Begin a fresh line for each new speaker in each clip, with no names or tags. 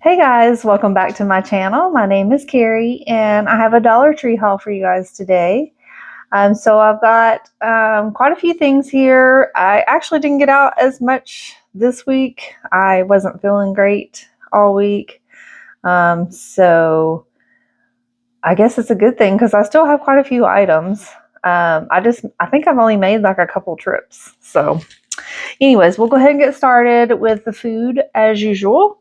Hey guys, welcome back to my channel. My name is Carrie and I have a Dollar Tree haul for you guys today. So I've got quite a few things here. I actually didn't get out as much this week. I wasn't feeling great all week. So I guess it's a good thing because I still have quite a few items. I think I've only made like a couple trips. So anyways, we'll go ahead and get started with the food as usual.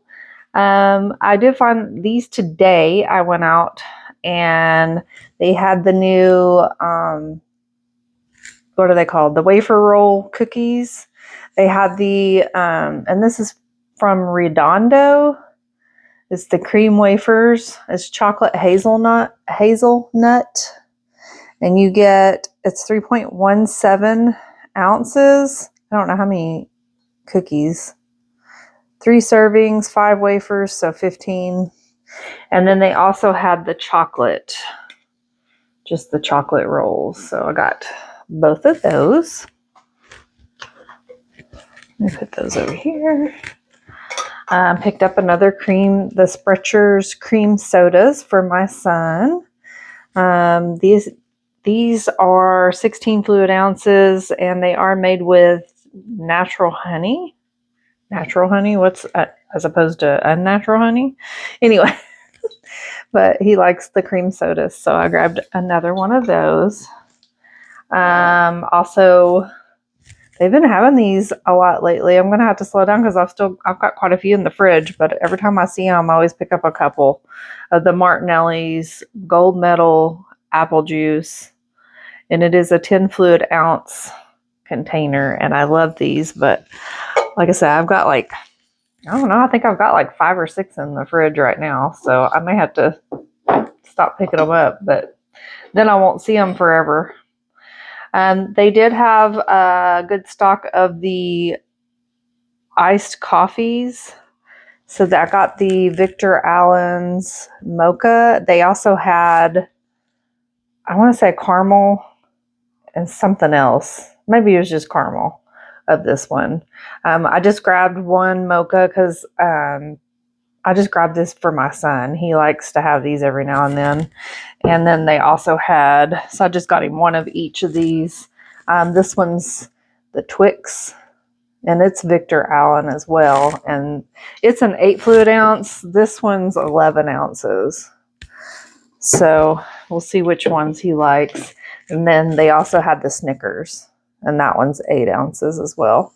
I did find these today. I went out and they had the new, what are they called? The wafer roll cookies. They had the, and this is from Redondo. It's the cream wafers. It's chocolate hazelnut, and you get, it's 3.17 ounces. I don't know how many cookies. 3 servings, 5 wafers, so 15. And then they also had the chocolate, just the chocolate rolls. So I got both of those. Let me put those over here. Picked up another cream, the Sprecher's cream sodas for my son. These are 16 fluid ounces and they are made with natural honey. Natural honey, as opposed to unnatural honey. Anyway, but he likes the cream sodas, so I grabbed another one of those. Also, they've been having these a lot lately. I'm gonna have to slow down because I've got quite a few in the fridge, but every time I see them, I always pick up a couple of the Martinelli's gold medal apple juice, and it is a 10 fluid ounce container, and I love these, but like I said, I've got like, I don't know, I think I've got like 5 or 6 in the fridge right now. So I may have to stop picking them up, but then I won't see them forever. They did have a good stock of the iced coffees. So that I got the Victor Allen's mocha. They also had, I want to say caramel and something else. Maybe it was just caramel of this one. I just grabbed one mocha because I just grabbed this for my son. He likes to have these every now and then. And then they also had, so I just got him one of each of these. This one's the Twix, and it's Victor Allen as well. And it's an 8 fluid ounce. This one's 11 ounces. So we'll see which ones he likes. And then they also had the Snickers, and that one's 8 ounces as well.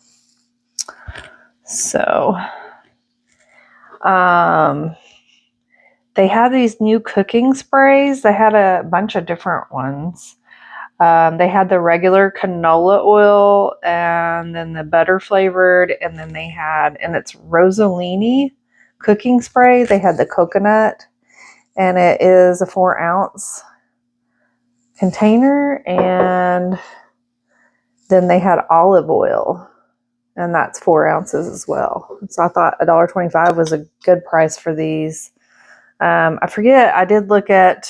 So, they had these new cooking sprays. They had a bunch of different ones. They had the regular canola oil and then the butter flavored, and then they had, and it's Rossellini cooking spray. They had the coconut, and it is a 4 ounce container, and then they had olive oil, and that's 4 ounces as well. So I thought $1.25 was a good price for these. I forget, I did look at,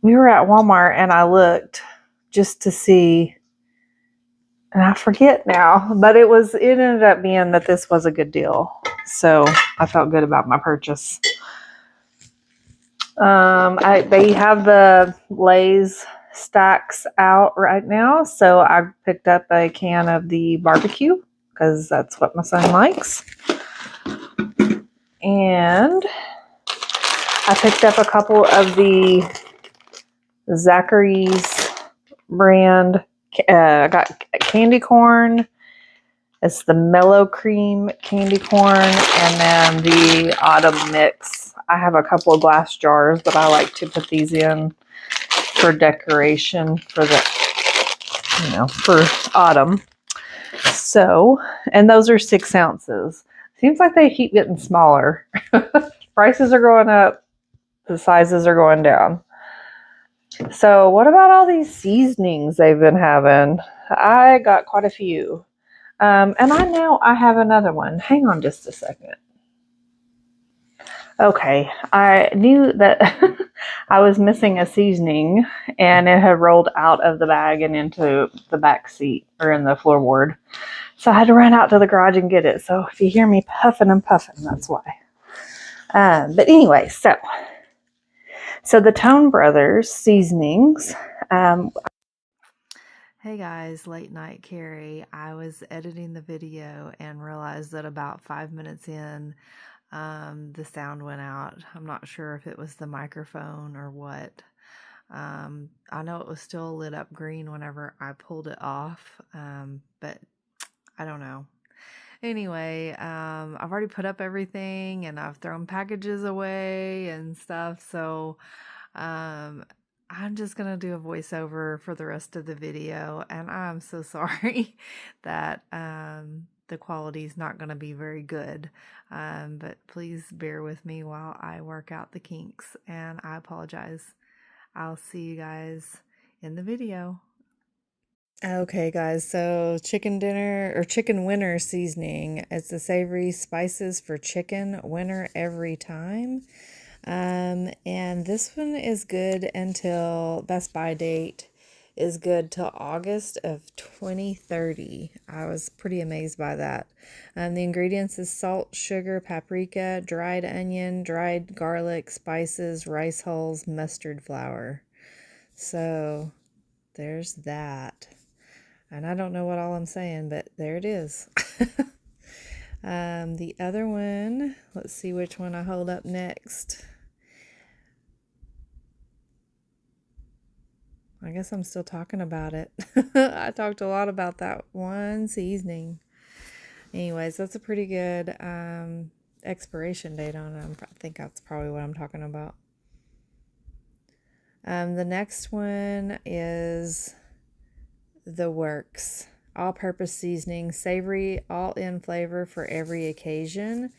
we were at Walmart and I looked just to see, and I forget now, but it ended up being that this was a good deal. So I felt good about my purchase. They have the Lay's stacks out right now, so I picked up a can of the barbecue because that's what my son likes. And I picked up a couple of the Zachary's brand. I got candy corn. It's the mellow cream candy corn, and then the autumn mix. I have a couple of glass jars, but I like to put these in for decoration for for autumn. So, and those are 6 ounces. Seems like they keep getting smaller. Prices are going up. The sizes are going down. So what about all these seasonings they've been having? I got quite a few. And I have another one. Hang on just a second. Okay, I knew that I was missing a seasoning and it had rolled out of the bag and into the back seat or in the floorboard. So I had to run out to the garage and get it. So if you hear me puffing and puffing, that's why. But anyway, so the Tone Brothers seasonings. Hey guys, late night Carrie. I was editing the video and realized that about 5 minutes in, the sound went out. I'm not sure if it was the microphone or what. I know it was still lit up green whenever I pulled it off, but I don't know. Anyway, I've already put up everything and I've thrown packages away and stuff, so I'm just going to do a voiceover for the rest of the video, and I'm so sorry that the quality is not going to be very good, but please bear with me while I work out the kinks, and I apologize. I'll see you guys in the video. Okay guys, so chicken dinner or chicken winner seasoning. It's the savory spices for chicken winner every time. And this one is good until Best By date is good till August of 2030. I was pretty amazed by that. The ingredients is salt, sugar, paprika, dried onion, dried garlic, spices, rice hulls, mustard flour. So there's that. And I don't know what all I'm saying, but there it is. The other one, let's see which one I hold up next. I guess I'm still talking about it. I talked a lot about that one seasoning. Anyways, that's a pretty good expiration date on it. I think that's probably what I'm talking about. The next one is The Works. All-purpose seasoning, savory, all-in flavor for every occasion.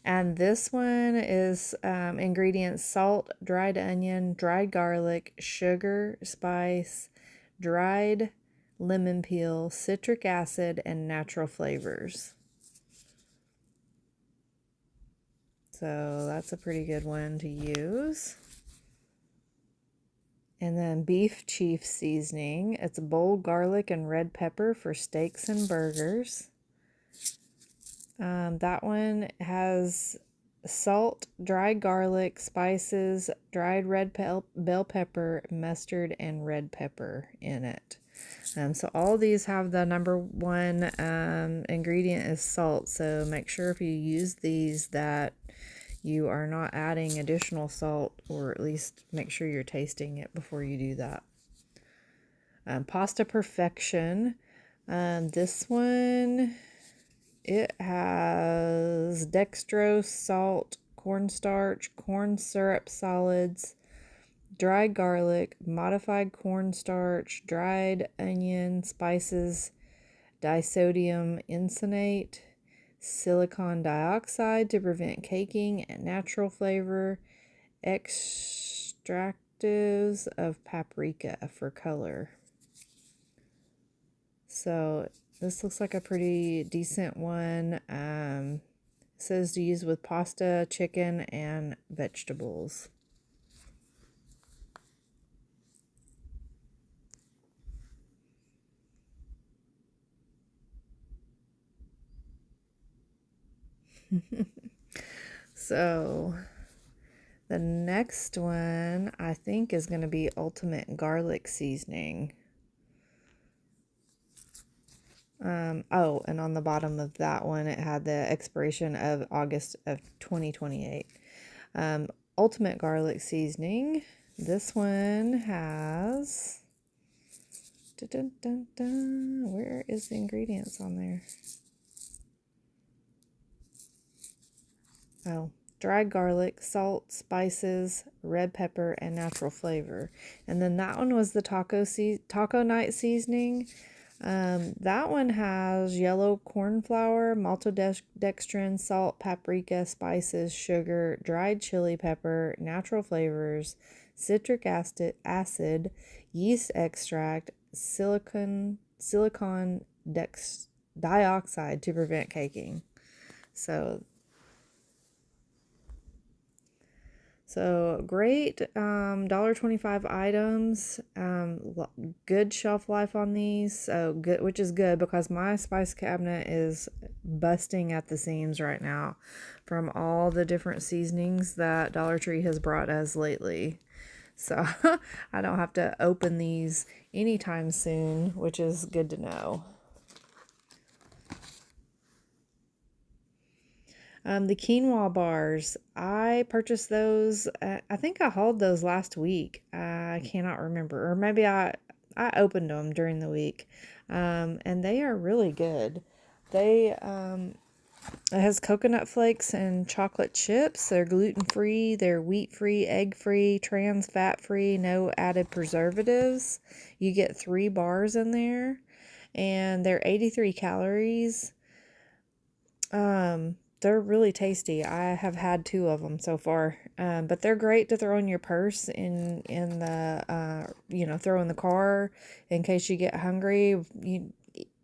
And this one is ingredients: salt, dried onion, dried garlic, sugar, spice, dried lemon peel, citric acid, and natural flavors. So that's a pretty good one to use. And then beef chief seasoning. It's bold garlic and red pepper for steaks and burgers. That one has salt, dried garlic, spices, dried red bell pepper, mustard, and red pepper in it. So all of these have the number one ingredient is salt. So make sure if you use these that you are not adding additional salt, or at least make sure you're tasting it before you do that. Pasta Perfection. This one, it has dextrose, salt, cornstarch, corn syrup solids, dried garlic, modified cornstarch, dried onion, spices, disodium isonate, silicon dioxide to prevent caking, and natural flavor, extractives of paprika for color. So this looks like a pretty decent one. It says to use with pasta, chicken, and vegetables. So the next one I think is going to be Ultimate Garlic Seasoning. Oh, and on the bottom of that one, it had the expiration of August of 2028. Ultimate Garlic Seasoning. This one has... Where is the ingredients on there? Oh, dried garlic, salt, spices, red pepper, and natural flavor. And then that one was the taco night seasoning. That one has yellow corn flour, maltodextrin, salt, paprika, spices, sugar, dried chili pepper, natural flavors, citric acid, yeast extract, silicon dioxide to prevent caking. So So great, $1.25 items, good shelf life on these, so good, which is good because my spice cabinet is busting at the seams right now from all the different seasonings that Dollar Tree has brought us lately. So I don't have to open these anytime soon, which is good to know. The quinoa bars, I purchased those. I think I hauled those last week. I cannot remember, or maybe I opened them during the week, and they are really good. They it has coconut flakes and chocolate chips. They're gluten free. They're wheat free, egg free, trans fat free. No added preservatives. You get 3 bars in there, and they're 83 calories. They're really tasty. I have had 2 of them so far. But they're great to throw in your purse in the throw in the car in case you get hungry. You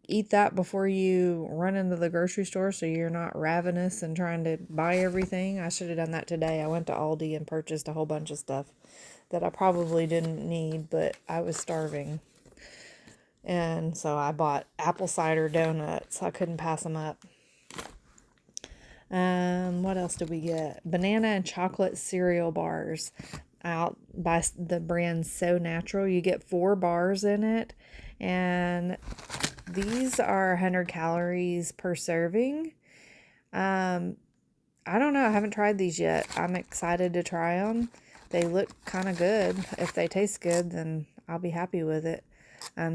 eat that before you run into the grocery store so you're not ravenous and trying to buy everything. I should have done that today. I went to Aldi and purchased a whole bunch of stuff that I probably didn't need, but I was starving. And so I bought apple cider donuts. I couldn't pass them up. What else did we get? Banana and chocolate cereal bars out by the brand So Natural. You get 4 bars in it, and these are 100 calories per serving. I don't know. I haven't tried these yet. I'm excited to try them. They look kind of good. If they taste good, then I'll be happy with it.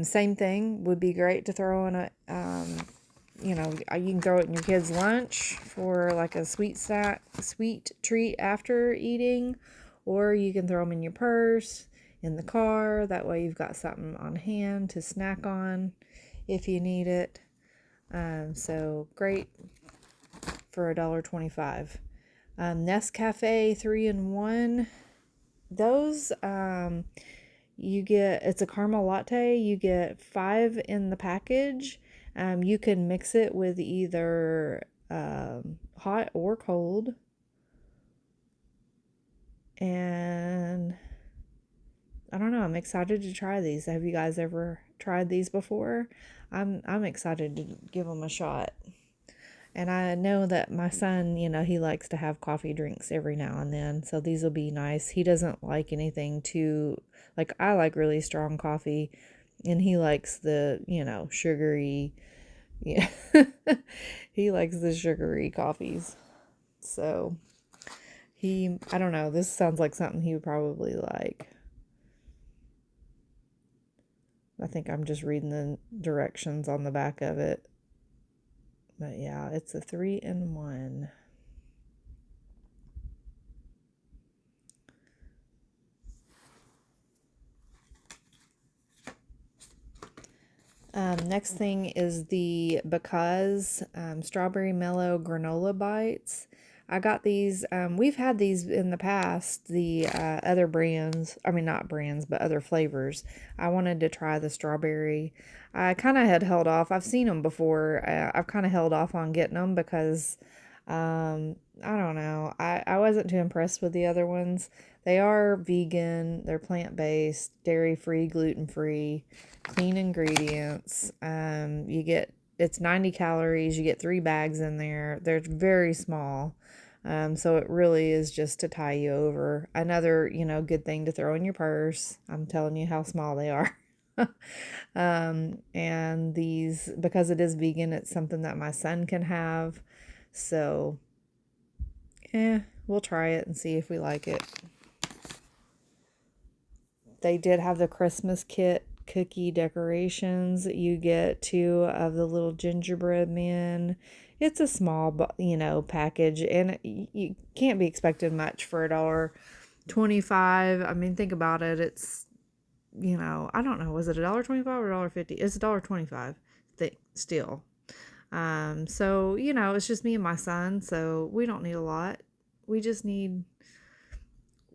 Same thing, would be great to throw in a you can throw it in your kids' lunch for like a sweet treat after eating, or you can throw them in your purse, in the car. That way you've got something on hand to snack on if you need it. So great for $1.25. Nescafe 3-in-1. Those you get, it's a caramel latte. You get 5 in the package. You can mix it with either hot or cold. And I don't know, I'm excited to try these. Have you guys ever tried these before? I'm excited to give them a shot. And I know that my son, he likes to have coffee drinks every now and then, so these will be nice. He doesn't like anything too, like, I like really strong coffee, and he likes the, sugary, yeah. He likes the sugary coffees. So, I don't know, this sounds like something he would probably like. I think I'm just reading the directions on the back of it. But yeah, it's a 3-in-1. Next thing is the Because Strawberry Mellow Granola Bites. I got these, we've had these in the past, the other brands, I mean not brands, but other flavors. I wanted to try the strawberry. I kind of had held off. I've seen them before. I've kind of held off on getting them because, I don't know. I wasn't too impressed with the other ones. They are vegan, they're plant-based, dairy-free, gluten-free, clean ingredients. It's 90 calories. You get 3 bags in there. They're very small. So it really is just to tie you over. Another, good thing to throw in your purse. I'm telling you how small they are. And these, because it is vegan, it's something that my son can have. So, we'll try it and see if we like it. They did have the Christmas kit cookie decorations. You get 2 of the little gingerbread men. It's a small, package, and you can't be expected much for $1.25. I mean, think about it. It's, I don't know. Was it $1.25 or $1.50? It's $1.25 still. So, it's just me and my son, so we don't need a lot. We just need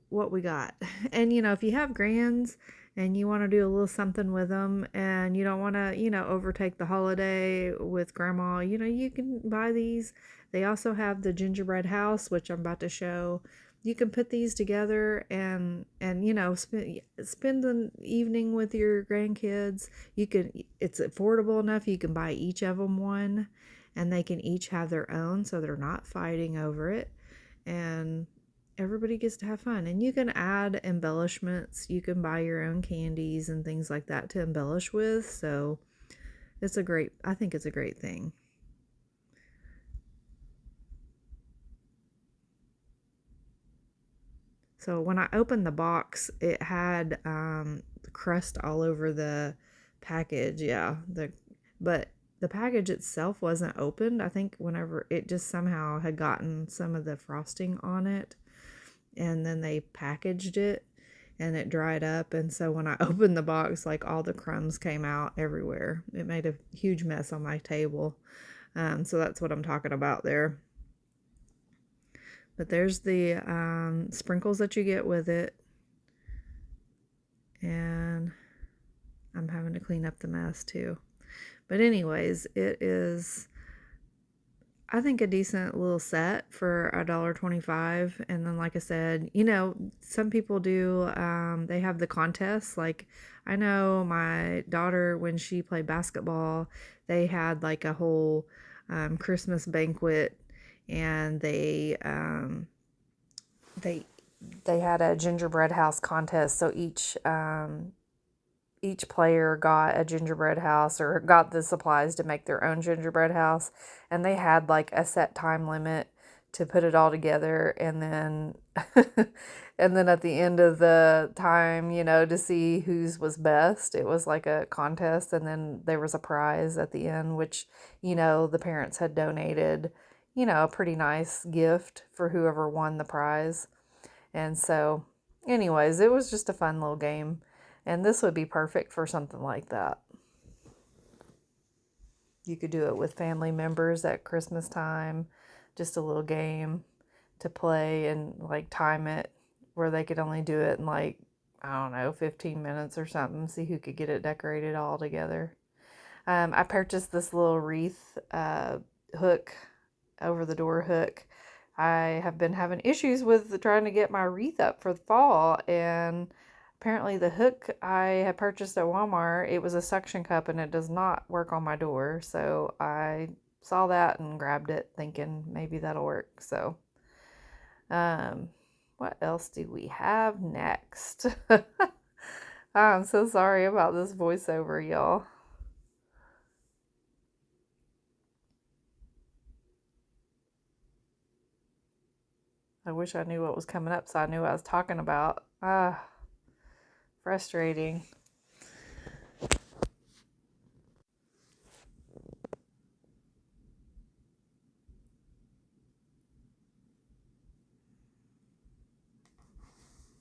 what we got. And, if you have grands and you want to do a little something with them and you don't want to, overtake the holiday with grandma, you can buy these. They also have the gingerbread house, which I'm about to show. you can put these together and you know, spend an evening with your grandkids. You can, it's affordable enough, you can buy each of them one, and they can each have their own, so they're not fighting over it, and everybody gets to have fun. And you can add embellishments. You can buy your own candies and things like that to embellish with. So it's a great, I think it's a great thing. So when I opened the box, it had crust all over the package. Yeah, but the package itself wasn't opened. I think whenever it just somehow had gotten some of the frosting on it, and then they packaged it and it dried up, and so when I opened the box, like all the crumbs came out everywhere. It made a huge mess on my table. So that's what I'm talking about there. But there's the sprinkles that you get with it. And I'm having to clean up the mess too. But anyways, it is, I think, a decent little set for $1.25. And then, like I said, you know, some people do, they have the contests. Like, I know my daughter, when she played basketball, they had like a whole Christmas banquet, and they had a gingerbread house contest. So each player got a gingerbread house, or got the supplies to make their own gingerbread house, and they had like a set time limit to put it all together, and then and then at the end of the time, you know, to see whose was best, it was like a contest, and then there was a prize at the end, which, you know, the parents had donated, you know, a pretty nice gift for whoever won the prize. And so anyways, it was just a fun little game. And this would be perfect for something like that. You could do it with family members at Christmas time, just a little game to play, and like time it where they could only do it in like, I don't know, 15 minutes or something. See who could get it decorated all together. I purchased this little wreath hook, over the door hook. I have been having issues with trying to get my wreath up for the fall, and apparently the hook I had purchased at Walmart, it was a suction cup and it does not work on my door. So I saw that and grabbed it thinking maybe that'll work. So what else do we have next? I'm so sorry about this voiceover, y'all. I wish I knew what was coming up so I knew what I was talking about. Frustrating.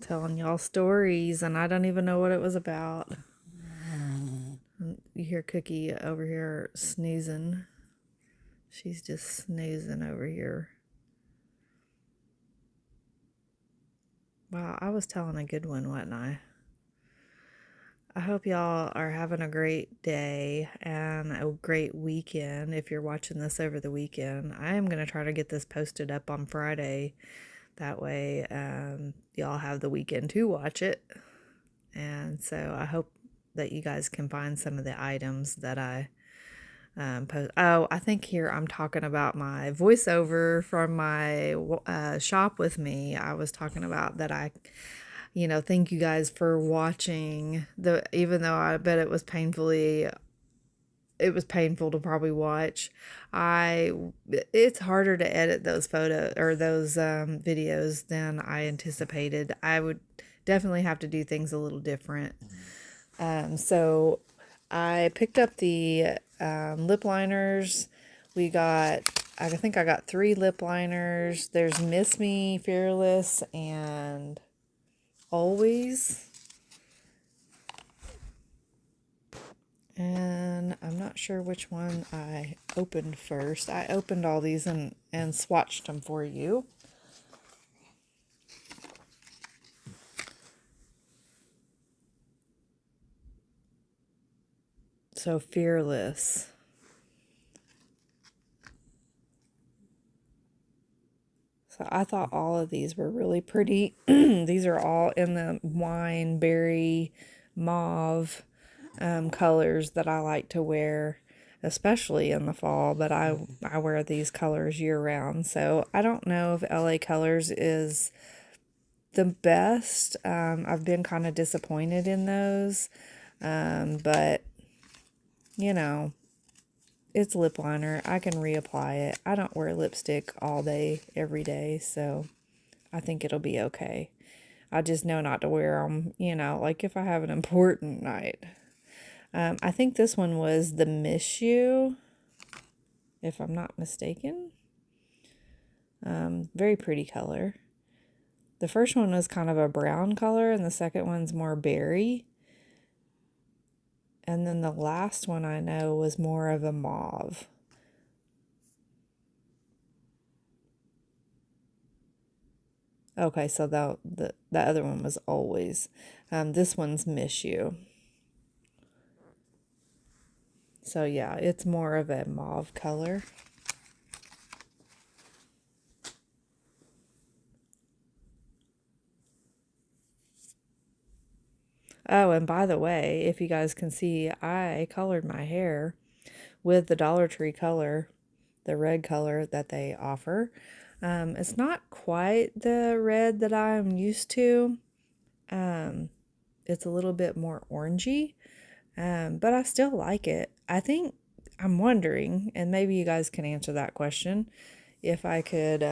Telling y'all stories, and I don't even know what it was about. You hear Cookie over here snoozing. She's just snoozing over here. Wow, I was telling a good one, wasn't I? I hope y'all are having a great day and a great weekend if you're watching this over the weekend. I am going to try to get this posted up on Friday. That way, y'all have the weekend to watch it. And so I hope that you guys can find some of the items that I post. Oh, I think here I'm talking about my voiceover from my shop with me. I was talking about that you know, thank you guys for watching. Even though I bet it was painful to probably watch. It's harder to edit those videos than I anticipated. I would definitely have to do things a little different. So I picked up the lip liners. I think I got 3 lip liners. There's Miss Me, Fearless, and Always. And I'm not sure which one I opened first. I opened all these and swatched them for you. So Fearless. So I thought all of these were really pretty. These are all in the wine, berry, mauve colors that I like to wear, especially in the fall, but I wear these colors year round. So I don't know if LA Colors is the best. I've been kind of disappointed in those, but you know, it's lip liner. I can reapply it. I don't wear lipstick all day, every day, so I think it'll be okay. I just know not to wear them, like if I have an important night. I think this one was the Miss You, if I'm not mistaken. Very pretty color. The first one was kind of a brown color, and the second one's more berry. And then the last one I know was more of a mauve. Okay, so the other one was Always. This one's Miss You. So yeah, it's more of a mauve color. Oh, and by the way, if you guys can see, I colored my hair with the Dollar Tree color, the red color that they offer. It's not quite the red that I'm used to. It's a little bit more orangey, but I still like it. I'm wondering, and maybe you guys can answer that question, if I could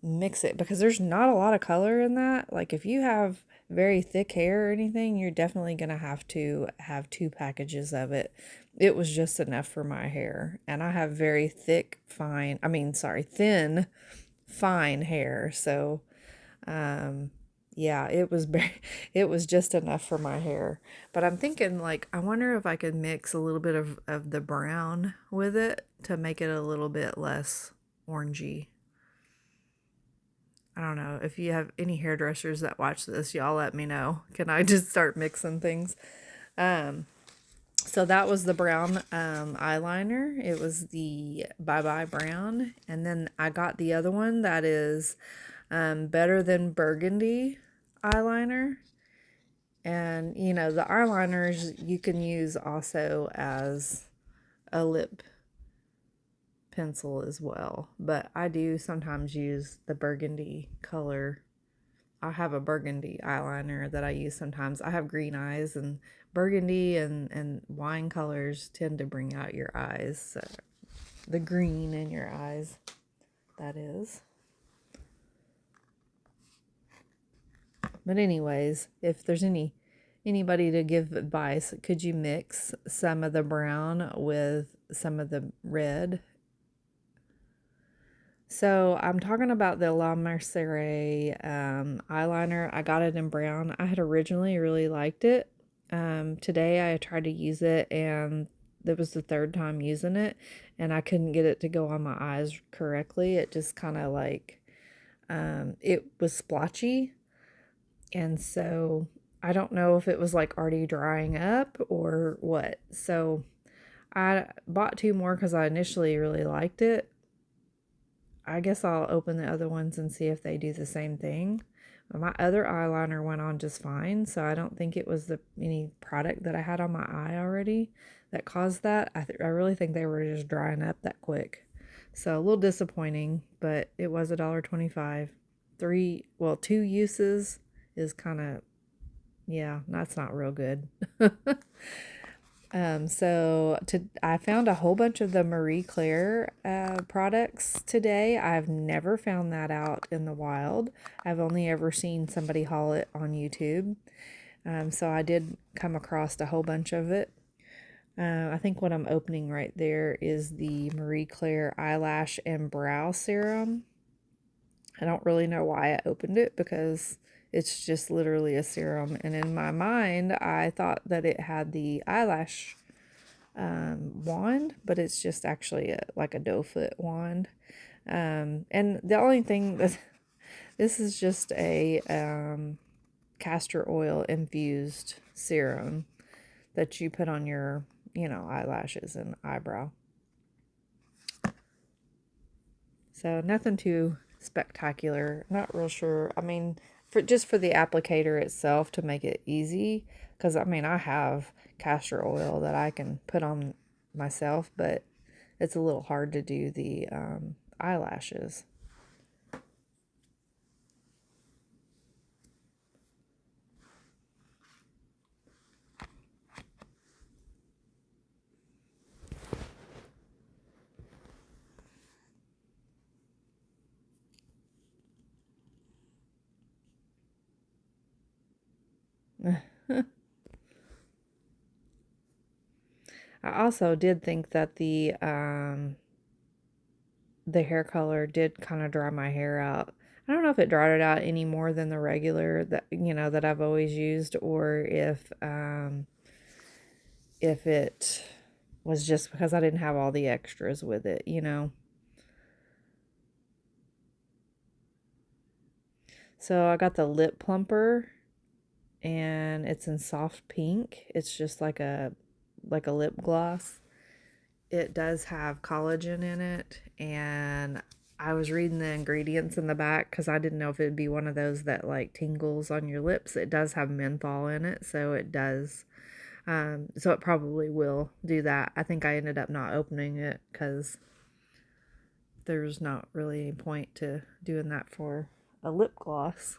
mix it, because there's not a lot of color in that. Like if you have very thick hair or anything, you're definitely going to have 2 packages of it. It was just enough for my hair, and I have very thin, fine hair. So, yeah, it was just enough for my hair. But I'm thinking, like, I wonder if I could mix a little bit of the brown with it to make it a little bit less orangey. I don't know. If you have any hairdressers that watch this, y'all let me know. Can I just start mixing things? So that was the brown eyeliner. It was the Bye Bye Brown. And then I got the other one that is Better Than Burgundy eyeliner. And, the eyeliners you can use also as a lip pencil as well. But I do sometimes use the burgundy color. I have a burgundy eyeliner that I use sometimes. I have green eyes, and burgundy and wine colors tend to bring out your eyes. So the green in your eyes, that is. But anyways, if there's anybody to give advice, could you mix some of the brown with some of the red? So I'm talking about the La Mercier eyeliner. I got it in brown. I had originally really liked it. Today I tried to use it, and that was the third time using it, and I couldn't get it to go on my eyes correctly. It just kind of like, it was splotchy. And so I don't know if it was like already drying up or what. So I bought 2 more because I initially really liked it. I guess I'll open the other ones and see if they do the same thing. But my other eyeliner went on just fine, so I don't think it was any product that I had on my eye already that caused that. I really think they were just drying up that quick. So a little disappointing, but it was $1.25. 2 uses is kind of, yeah, that's not real good. I found a whole bunch of the Marie Claire products today. I've never found that out in the wild. I've only ever seen somebody haul it on YouTube. So I did come across a whole bunch of it. I think what I'm opening right there is the Marie Claire eyelash and brow serum. I don't really know why I opened it, because it's just literally a serum. And in my mind, I thought that it had the eyelash wand, but it's just actually like a doe foot wand. And the only thing that this is just a castor oil infused serum that you put on your, eyelashes and eyebrow. So nothing too spectacular. Not real sure. I mean, for the applicator itself to make it easy, because I mean, I have castor oil that I can put on myself, but it's a little hard to do the eyelashes. I also did think that the hair color did kind of dry my hair out. I don't know if it dried it out any more than the regular that that I've always used, or if it was just because I didn't have all the extras with it. So I got the lip plumper, and it's in soft pink. It's just like a lip gloss. It does have collagen in it, and I was reading the ingredients in the back because I didn't know if it'd be one of those that like tingles on your lips. It does have menthol in it, so it does. So it probably will do that. I think I ended up not opening it because there's not really any point to doing that for a lip gloss.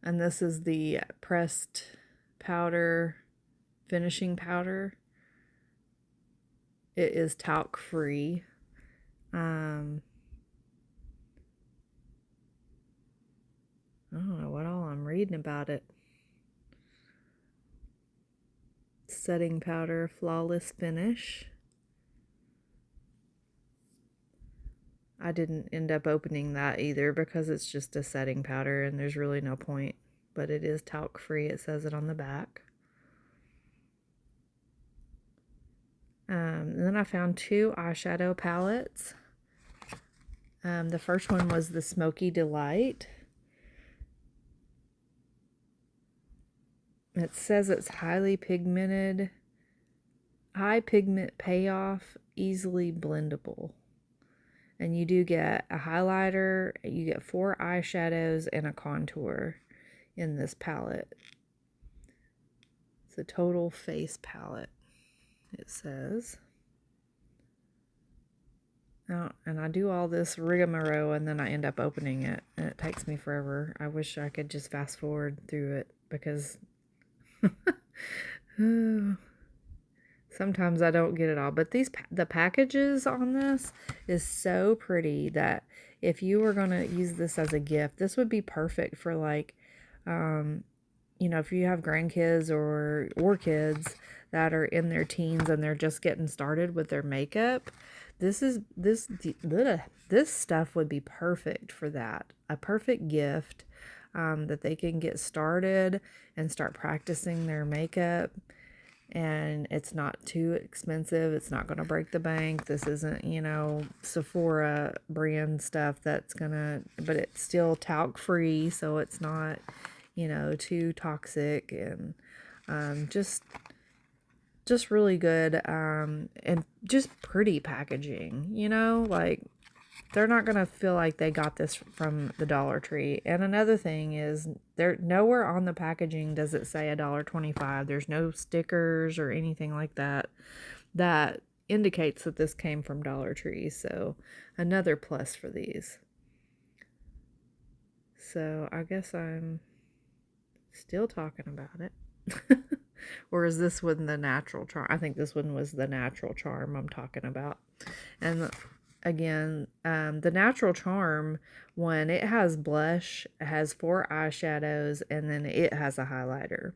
And this is the pressed powder, finishing powder. It is talc free. I don't know what all I'm reading about it. Setting powder, flawless finish. I didn't end up opening that either because it's just a setting powder and there's really no point. But it is talc free, it says it on the back. And then I found 2 eyeshadow palettes. The first one was the Smoky Delight. It says it's highly pigmented, high pigment payoff, easily blendable. And you do get a highlighter, you get 4 eyeshadows, and a contour in this palette. It's a total face palette, it says. Oh, and I do all this rigmarole and then I end up opening it, and it takes me forever. I wish I could just fast forward through it because sometimes I don't get it all. But the packages on this is so pretty that if you were going to use this as a gift, this would be perfect for like, if you have grandkids or kids that are in their teens and they're just getting started with their makeup. This stuff would be perfect for that. A perfect gift that they can get started and start practicing their makeup. And it's not too expensive. It's not going to break the bank. This isn't, Sephora brand stuff but it's still talc free, so it's not, too toxic, and just really good, and just pretty packaging, like they're not going to feel like they got this from the Dollar Tree. And another thing is, there nowhere on the packaging does it say $1.25. There's no stickers or anything like that that indicates that this came from Dollar Tree. So another plus for these. So I guess I'm still talking about it. Or is this one the natural charm? I think this one was the natural charm I'm talking about. And again, the natural charm one, it has blush, it has 4 eyeshadows, and then it has a highlighter.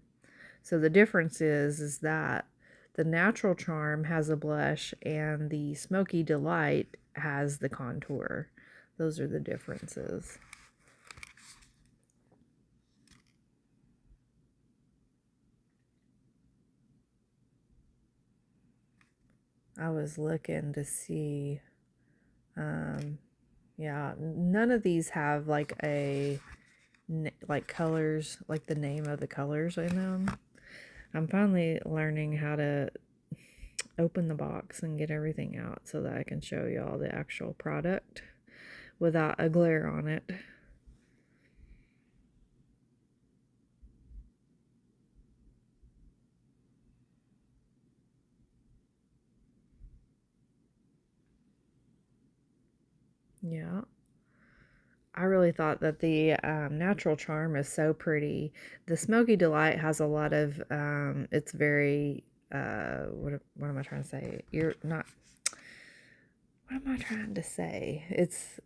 So the difference is that the natural charm has a blush and the Smoky Delight has the contour. Those are the differences. I was looking to see, yeah, none of these have like colors, like the name of the colors in them. I'm finally learning how to open the box and get everything out so that I can show you all the actual product without a glare on it. Yeah. I really thought that the Natural Charm is so pretty. The Smoky Delight has a lot of, it's very, what am I trying to say? You're not, what am I trying to say? It's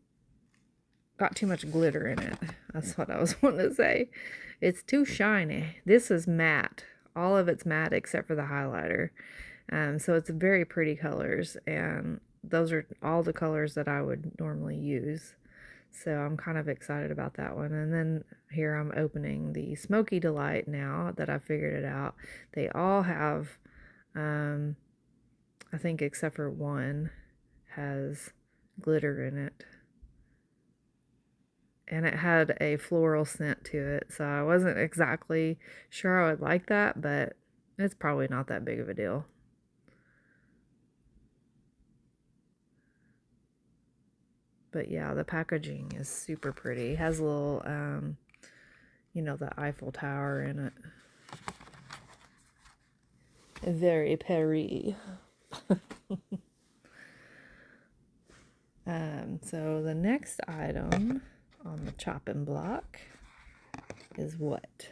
got too much glitter in it. That's what I was wanting to say. It's too shiny. This is matte. All of it's matte except for the highlighter. So it's very pretty colors, and those are all the colors that I would normally use. So I'm kind of excited about that one. And then here I'm opening the Smoky Delight now that I figured it out. They all have, I think except for one, has glitter in it. And it had a floral scent to it. So I wasn't exactly sure I would like that, but it's probably not that big of a deal. But yeah, the packaging is super pretty. It has a little, the Eiffel Tower in it. Very Paris. So the next item on the chopping block is what?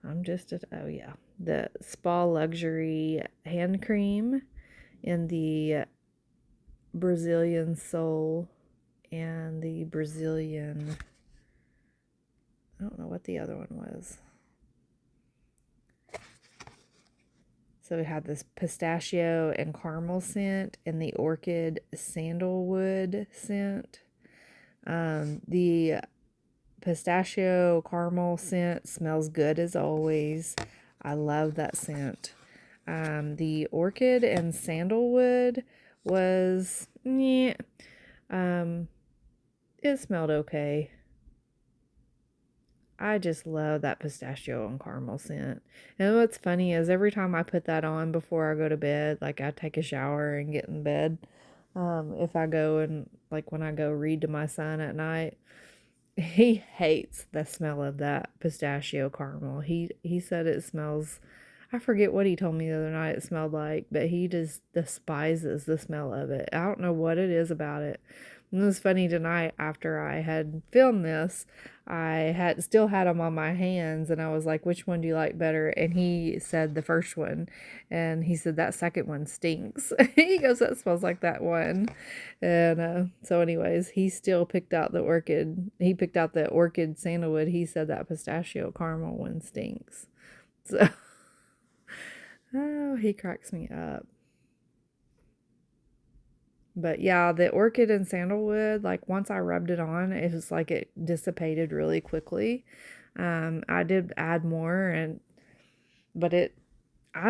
The Spa Luxury hand cream in the Brazilian sole and the Brazilian, I don't know what the other one was. So we had this pistachio and caramel scent and the orchid sandalwood scent. The pistachio caramel scent smells good as always. I love that scent. The orchid and sandalwood was, it smelled okay. I just love that pistachio and caramel scent. And what's funny is every time I put that on before I go to bed, like I take a shower and get in bed, if I go and like when I go read to my son at night, he hates the smell of that pistachio caramel. He said it smells, I forget what he told me the other night it smelled like, but he just despises the smell of it. I don't know what it is about it. And it was funny tonight after I had filmed this, I had still had them on my hands and I was like, which one do you like better? And he said the first one. And he said that second one stinks. He goes, that smells like that one. And so anyways, he still picked out the orchid. He picked out the orchid sandalwood. He said that pistachio caramel one stinks. So, oh, he cracks me up. But yeah, the orchid and sandalwood, like once I rubbed it on, it was like it dissipated really quickly. I did add more but I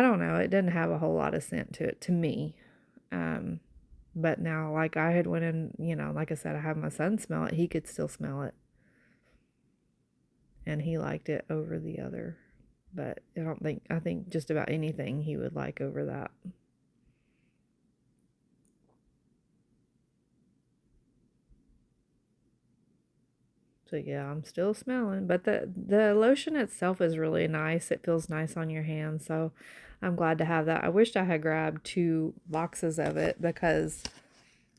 don't know, it didn't have a whole lot of scent to it to me. But now, like I had went in, like I said, I had my son smell it. He could still smell it. And he liked it over the other. But I think just about anything he would like over that. So yeah, I'm still smelling, but the lotion itself is really nice. It feels nice on your hands, so I'm glad to have that. I wished I had grabbed 2 boxes of it because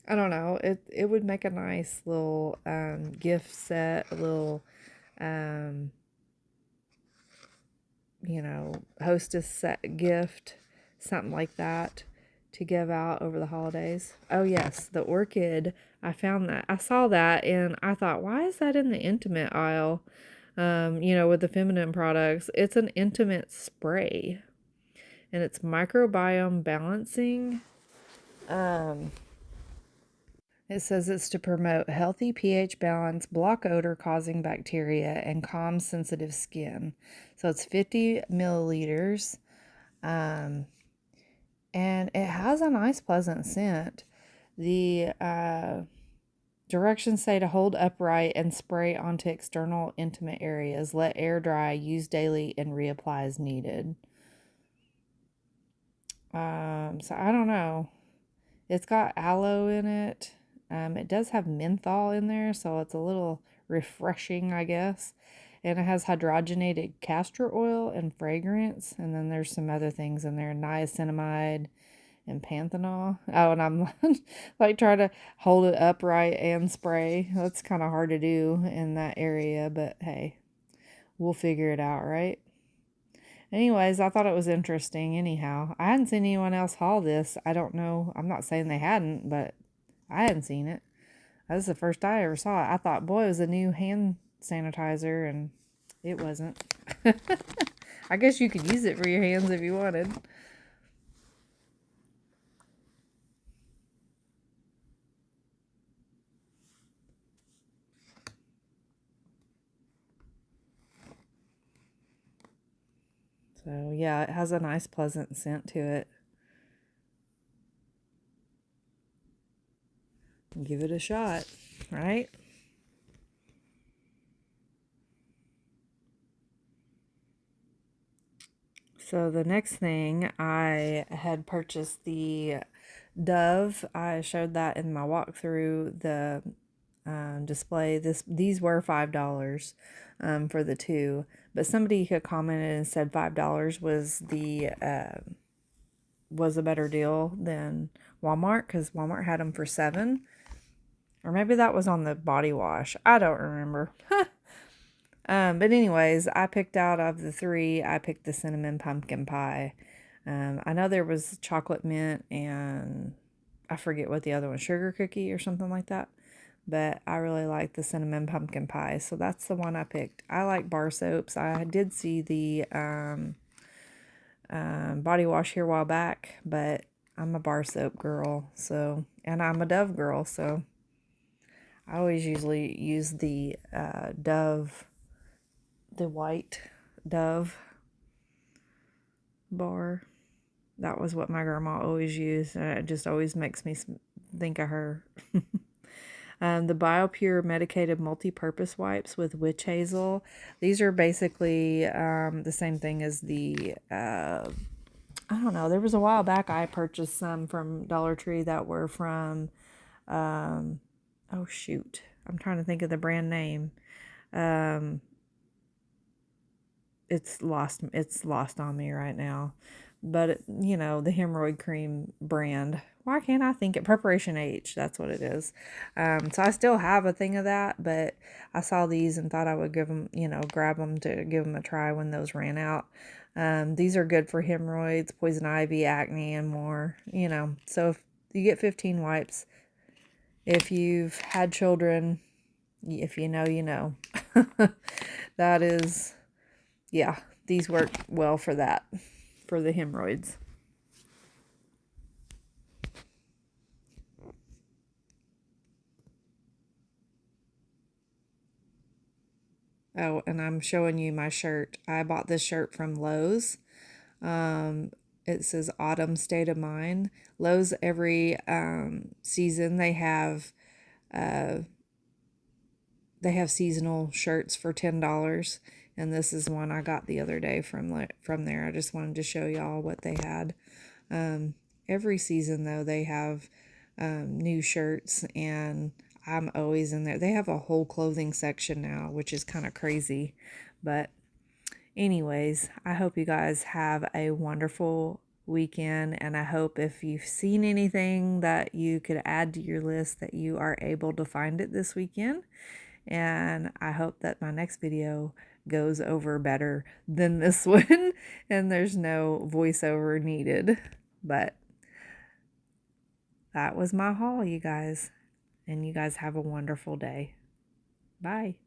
I don't know, it would make a nice little gift set, a little hostess set gift, something like that to give out over the holidays. Oh yes, the orchid. I found that. I saw that and I thought, why is that in the intimate aisle? With the feminine products. It's an intimate spray. And it's microbiome balancing. It says it's to promote healthy pH balance, block odor causing bacteria, and calm sensitive skin. So it's 50 milliliters. And it has a nice pleasant scent. The Directions say to hold upright and spray onto external intimate areas. Let air dry, use daily, and reapply as needed. So I don't know. It's got aloe in it. It does have menthol in there, so it's a little refreshing, I guess. And it has hydrogenated castor oil and fragrance. And then there's some other things in there, niacinamide and panthenol. Oh, and I'm like trying to hold it upright and spray. That's kind of hard to do in that area, but hey, we'll figure it out, right? Anyways, I thought it was interesting anyhow. I hadn't seen anyone else haul this. I don't know. I'm not saying they hadn't, but I hadn't seen it. That was the first I ever saw it. I thought, boy, it was a new hand sanitizer, and it wasn't. I guess you could use it for your hands if you wanted. So, yeah, it has a nice, pleasant scent to it. Give it a shot, right? So the next thing, I had purchased the Dove. I showed that in my walkthrough. The display. These were $5 for the two, but somebody had commented and said $5 was a better deal than Walmart, because Walmart had them for $7, or maybe that was on the body wash. I don't remember. But anyways, I picked out of the three, I picked the cinnamon pumpkin pie. I know there was chocolate mint and I forget what the other one, sugar cookie or something like that. But I really like the cinnamon pumpkin pie, so that's the one I picked. I like bar soaps. I did see the body wash here a while back, but I'm a bar soap girl, so, and I'm a Dove girl, so I always usually use the Dove, the white Dove bar. That was what my grandma always used, and it just always makes me think of her. The BioPure medicated multi-purpose wipes with witch hazel. These are basically the same thing as the, I don't know, there was a while back I purchased some from Dollar Tree that were from, oh shoot, I'm trying to think of the brand name. It's lost on me right now. But, you know, the hemorrhoid cream brand. Why can't I think it? Preparation H, that's what it is. So I still have a thing of that, but I saw these and thought I would give them, you know, grab them to give them a try when those ran out. These are good for hemorrhoids, poison ivy, acne, and more, you know. So if you get 15 wipes, if you've had children, if you know, you know. That is, yeah, these work well for that, for the hemorrhoids. Oh, and I'm showing you my shirt. I bought this shirt from Lowe's. It says Autumn State of Mind. Lowe's, every season they have seasonal shirts for $10, and this is one I got the other day from there. I just wanted to show y'all what they had. Every season though, they have new shirts, and I'm always in there. They have a whole clothing section now, which is kind of crazy. But anyways, I hope you guys have a wonderful weekend, and I hope if you've seen anything that you could add to your list, that you are able to find it this weekend. And I hope that my next video goes over better than this one and there's no voiceover needed. But that was my haul, you guys. And you guys have a wonderful day. Bye.